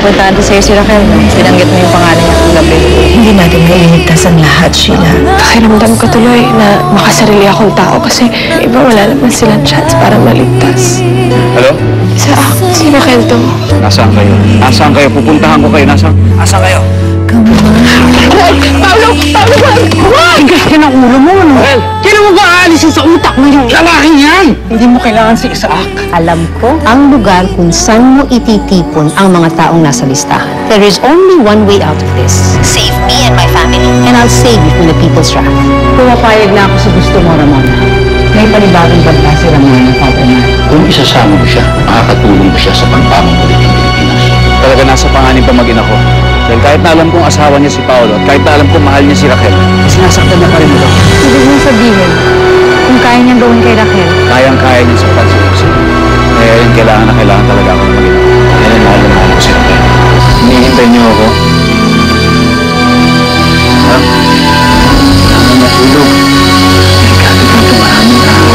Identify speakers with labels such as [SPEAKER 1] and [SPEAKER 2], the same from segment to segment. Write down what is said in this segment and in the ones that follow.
[SPEAKER 1] importante sa'yo si Raquel, no? Binanggit mo yung pangalan niya kagabi.
[SPEAKER 2] Hindi natin mailigtas ang lahat, Sheila. Pakiramdam ko tuloy na makasarili akong tao kasi iba wala naman silang chance para maligtas.
[SPEAKER 3] Hello?
[SPEAKER 2] Si Raquel to.
[SPEAKER 3] Nasaan kayo? Nasaan kayo? Pupuntahan ko kayo. Nasaan kayo?
[SPEAKER 2] Paolo! Wag!
[SPEAKER 4] Yan ang ulo mo, no?
[SPEAKER 3] Raquel!
[SPEAKER 4] Kailan mo ba aalisin sa utak mo yung lalaking yan? Hindi mo kailangan si Isaac.
[SPEAKER 5] Alam ko ang lugar kung saan mo ititipon ang mga taong nasa listahan. There is only one way out of this. Save me and my family, and I'll save you from the people's wrath.
[SPEAKER 4] Pumapayag na ako sa gusto mo, Ramona. May panibagong banta si Ramona, Father Mark.
[SPEAKER 6] Kung isasama mo siya, makakatulong ba siya sa pagpapamulit ng Pilipinas?
[SPEAKER 3] Talaga nasa panganib pa mag-ina ko. Dahil kahit na alam kong asawa niya si Paolo at kahit na alam kong mahal niya si Raquel, sinasaktan niya pa rin ito.
[SPEAKER 1] Ibig mong sabihin, kung kaya niyang gawin kay Raquel,
[SPEAKER 3] Kayang-kaya niya sa pansin. Kaya yun, kailangan talaga ako ng mag-ina.
[SPEAKER 6] Kailan mahal na mahal ko si Raquel?
[SPEAKER 3] Hinihintay niyo ako. Ha? Tama matulog. Delikado dito, maraming tao.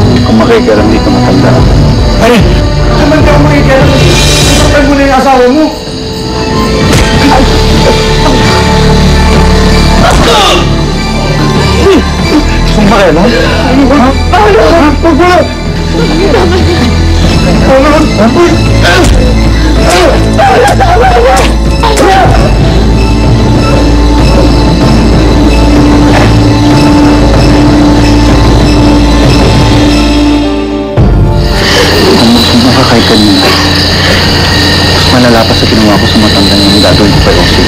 [SPEAKER 6] Hindi ko makikialam dito matanda.
[SPEAKER 4] Pare, naman ka mo ikan. Kapag mo na yung asawa mo. Sumpa kayo, no? Paolo! Paolo!
[SPEAKER 6] Nakakay kanina. Mas malala pa sa ginawa ko sa matandang yung gagawin ko kay Osi.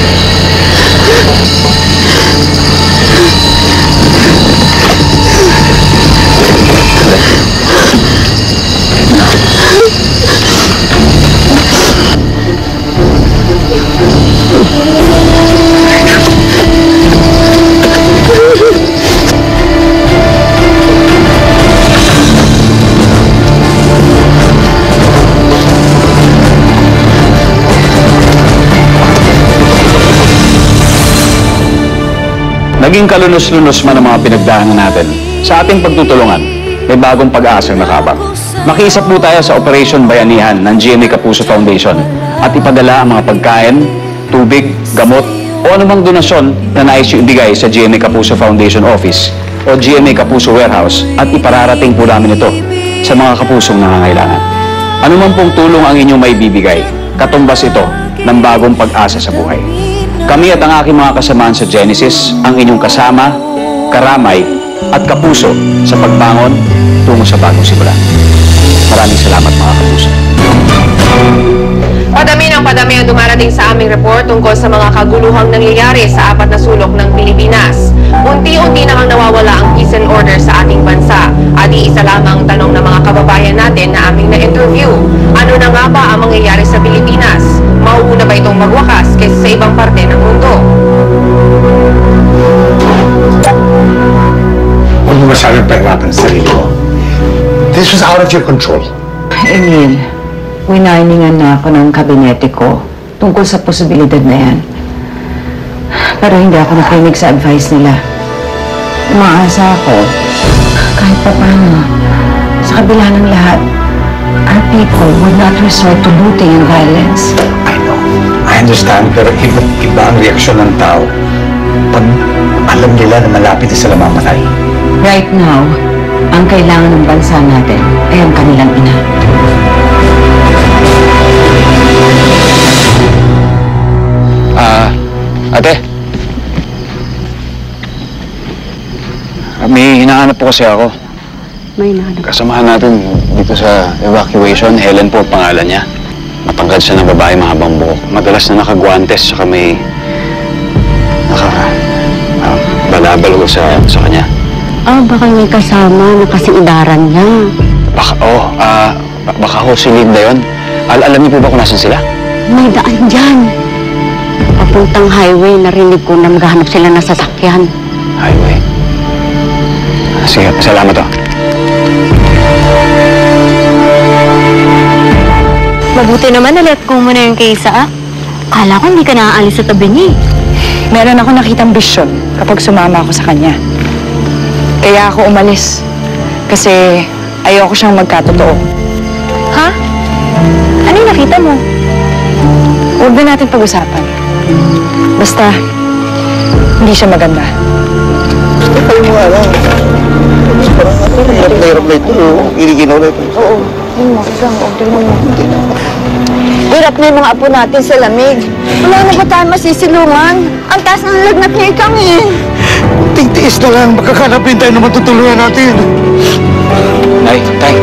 [SPEAKER 3] Naging kalunos-lunos man ang mga pinagdaanan natin. Sa ating pagtutulungan, may bagong pag-aasang nakabang. Makiisa po tayo sa Operation Bayanihan ng GMA Kapuso Foundation at ipadala ang mga pagkain, tubig, gamot, o anumang donasyon na nais yung ibigay sa GMA Kapuso Foundation Office o GMA Kapuso Warehouse at ipararating po namin ito sa mga kapusong nangangailangan. Ano man pong tulong ang inyong may bibigay, katumbas ito ng bagong pag-asa sa buhay. Kami at ang aking mga kasamaan sa Genesis ang inyong kasama, karamay at kapuso sa pagbangon tungo sa bagong simula. Maraming salamat mga kapuso.
[SPEAKER 2] Padami ng padami ang dumarating sa aming report tungkol sa mga kaguluhang nangyayari sa 4 na sulok ng Pilipinas. Unti-unti na nawawala ang peace and order sa ating bansa. At iisa lamang ang tanong ng mga kababayan natin na aming na-interview. Ano na nga ba ang mangyayari sa Pilipinas? Mauuna ba itong magwakas kaysa sa ibang parte ng mundo?
[SPEAKER 7] Huwag mo masyadong pahirapan sa sarili mo. This was out of your control.
[SPEAKER 4] Emil, wininingan na ako ng kabinete ko tungkol sa posibilidad na yan. Pero hindi ako nakinig sa advice nila. Umaasa ako, kahit pa paano, sa kabila ng lahat, our people would not resort to looting and violence.
[SPEAKER 7] I know. I understand, pero iba ang reaksyon ng tao pag alam nila na malapit na sila mamatay.
[SPEAKER 4] Right now, ang kailangan ng bansa natin ay ang kanilang ina.
[SPEAKER 3] Ate. May hinahanap po kasi ako.
[SPEAKER 5] May hinahanap.
[SPEAKER 3] Kasamahan natin dito sa evacuation. Helen po pangalan niya. Matangkad siya ng babae mahabang buhok. Madalas na nakagwantes saka may balabal ko sa kanya.
[SPEAKER 5] Baka may kasama na kasing-idaran niya.
[SPEAKER 3] Baka ho si Linda yun. Alam niyo po ba kung nasan sila?
[SPEAKER 5] May daan dyan. Papuntang highway, narinig ko na maghahanap sila ng sasakyan.
[SPEAKER 3] Highway. Sige, salamat ho.
[SPEAKER 5] Mabuti naman na-let ko muna yung kaysa. Akala ko hindi ka naaalis sa tabi niya.
[SPEAKER 1] Meron ako nakitang bisyon kapag sumama ako sa kanya. Kaya ako umalis. Kasi ayoko siyang magkatotoo. Ha? Ano yung nakita mo? Huwag na natin pag-usapan. Basta, hindi siya maganda.
[SPEAKER 6] Kayo mo alam. Parang hirap na ito. Iliginaw na ito.
[SPEAKER 1] Oo. Yun mo, isang order mo.
[SPEAKER 8] Hirap na yung mga apo natin sa lamig. Wala na ba tayo masisilungan? Ang taas ng lagnat ni Ikang eh.
[SPEAKER 7] Tingtiis na lang. Magkakanapin tayo na matutuluyan natin.
[SPEAKER 3] Nay, tay.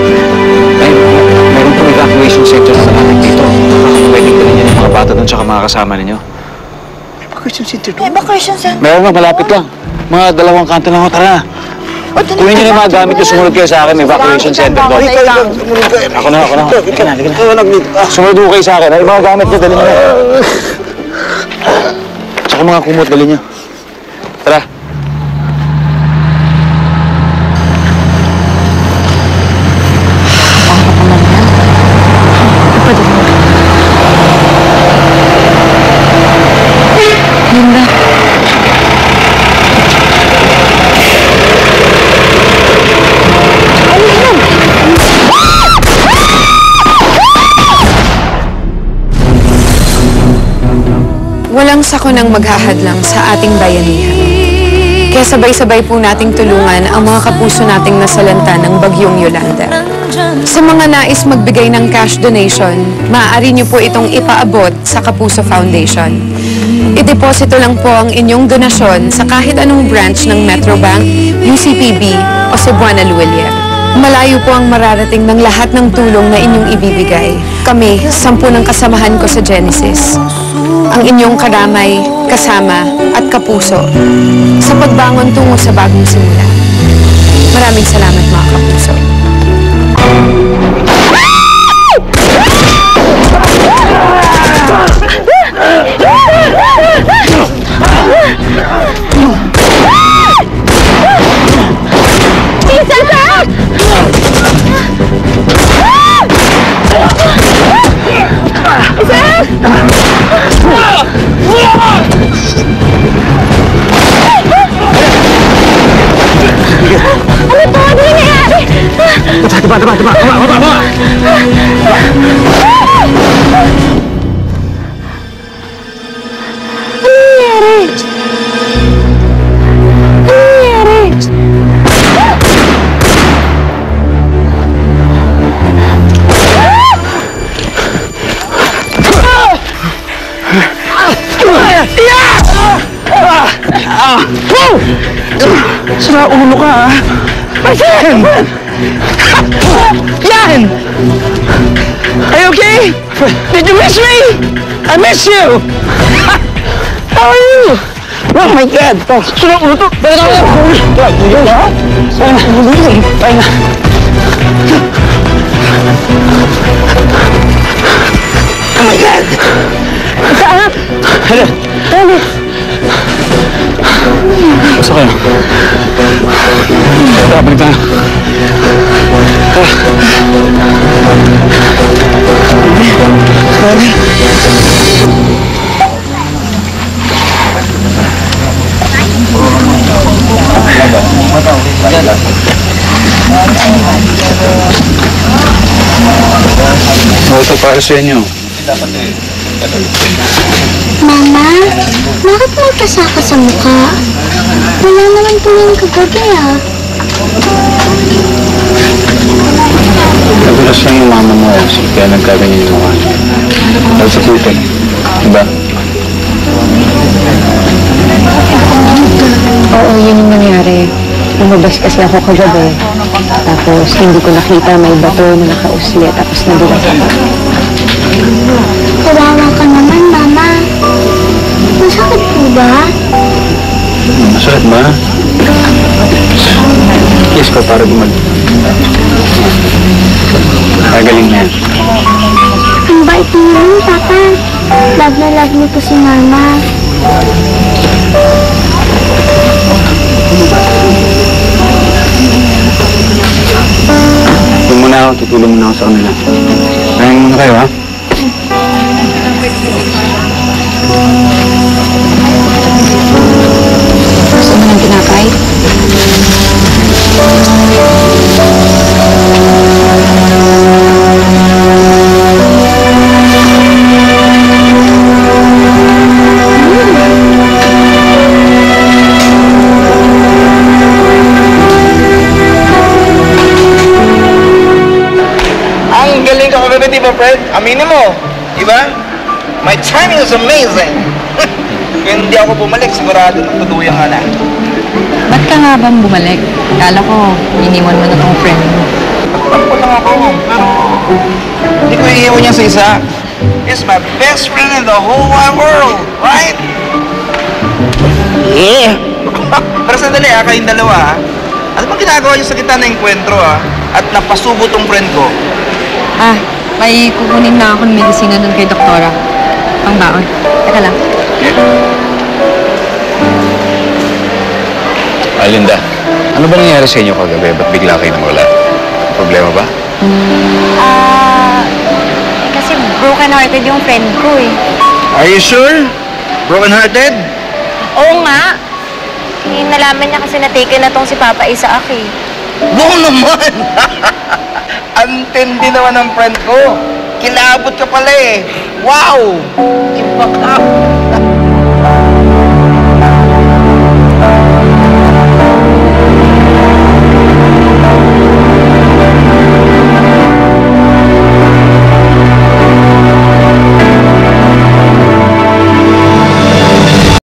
[SPEAKER 3] Nay, meron po evacuation center na natin dito. Pwede ko rin yan yung mga bata doon tsaka mga kasama ninyo.
[SPEAKER 7] Evacuation center doon.
[SPEAKER 8] Evacuation center.
[SPEAKER 3] Meron lang, malapit lang. Mga 2 kanto lang ako, tara na. Kunin niyo na yung mga gamit nyo, sumunod kayo sa akin, may evacuation center doon. Ako na. Halika na. Sumunod ko kayo sa akin, yung mga gamit nyo, dali nyo na. Tsaka mga kumot, dali nyo. Tara.
[SPEAKER 1] Linda.
[SPEAKER 2] Walang sakunang maghahadlang sa ating bayanihan. Kaya sabay-sabay po nating tulungan ang mga kapuso nating nasalanta ng Bagyong Yolanda. Sa mga nais magbigay ng cash donation, maaari niyo po itong ipaabot sa Kapuso Foundation. Ideposito lang po ang inyong donasyon sa kahit anong branch ng Metrobank, UCPB o Cebuana Luwalier. Malayo po ang mararating ng lahat ng tulong na inyong ibibigay. Kami, 10 ng kasamahan ko sa Genesis. Ang inyong karamay, kasama at kapuso sa pagbangon tungo sa bagong simula. Maraming salamat mga kapuso.
[SPEAKER 6] Sira ulo ka, ha? Yan! Yan! Are you okay? Did you miss me? I miss you! How are you? Oh my God! Sira ulo to! Bakit ako? Yan, ha? Pahinga. Oh my God! Saan? Hala! Hala! Basta kayo. Tara, balik tayo. Ito para sa inyo.
[SPEAKER 9] Mama, bakit may kasaka sa mukha? Wala naman po yung kagabi, ah.
[SPEAKER 6] Nagulas lang yung mama mo kasi kaya nagkaganyan yung mukha niya. Dahil sa putik. Diba?
[SPEAKER 4] Oo, yun yung nangyari. Lumabas kasi ako kagabi. Tapos hindi ko nakita may bato na nakausli tapos nadulas ako.
[SPEAKER 9] Kawawa ka naman, Mama. Masakit po ba?
[SPEAKER 6] Masakit ba? Kiss ko para Gagaling na yan.
[SPEAKER 9] Ang bait niyo yun, Papa. Love na love niyo po si Mama.
[SPEAKER 6] Tulong muna ako, tutulong muna ako sa kanila. Kaya muna kayo, ha?
[SPEAKER 4] Gusto mo ng tinapay?
[SPEAKER 10] Ang galing ka kagabi, di ba, Fred? Aminin mo, di ba? My timing is amazing. Kung hindi ako bumalik, sigurado nang tuduyang ka na.
[SPEAKER 1] Ba't ka nga bang bumalik? Kala ko, iniwan mo na tong friend mo.
[SPEAKER 10] Nagtampo lang ako, pero hindi ko iiwan niya sa isa. He's my best friend in the whole wide world, right? Yeah! Pero sandali, kayong dalawa, ano bang ginagawa niyo sa gitna ng enkwentro, at napasubo tong friend ko?
[SPEAKER 1] May kukunin na ako ng medisina doon kay doktora. Pangbaon. Teka lang.
[SPEAKER 3] Linda, ano ba nangyari sa inyo kagabi? Ba't bigla kayo nawala? Problema ba?
[SPEAKER 9] Kasi broken-hearted yung friend ko, eh.
[SPEAKER 10] Are you sure? Broken-hearted?
[SPEAKER 9] Oo nga. Nalaman niya kasi na-taken na tong si Papa Isaac, eh.
[SPEAKER 10] Oo naman! Ang tindi naman ng friend ko. Kilabot ka pala, eh. Wow! Iba ka.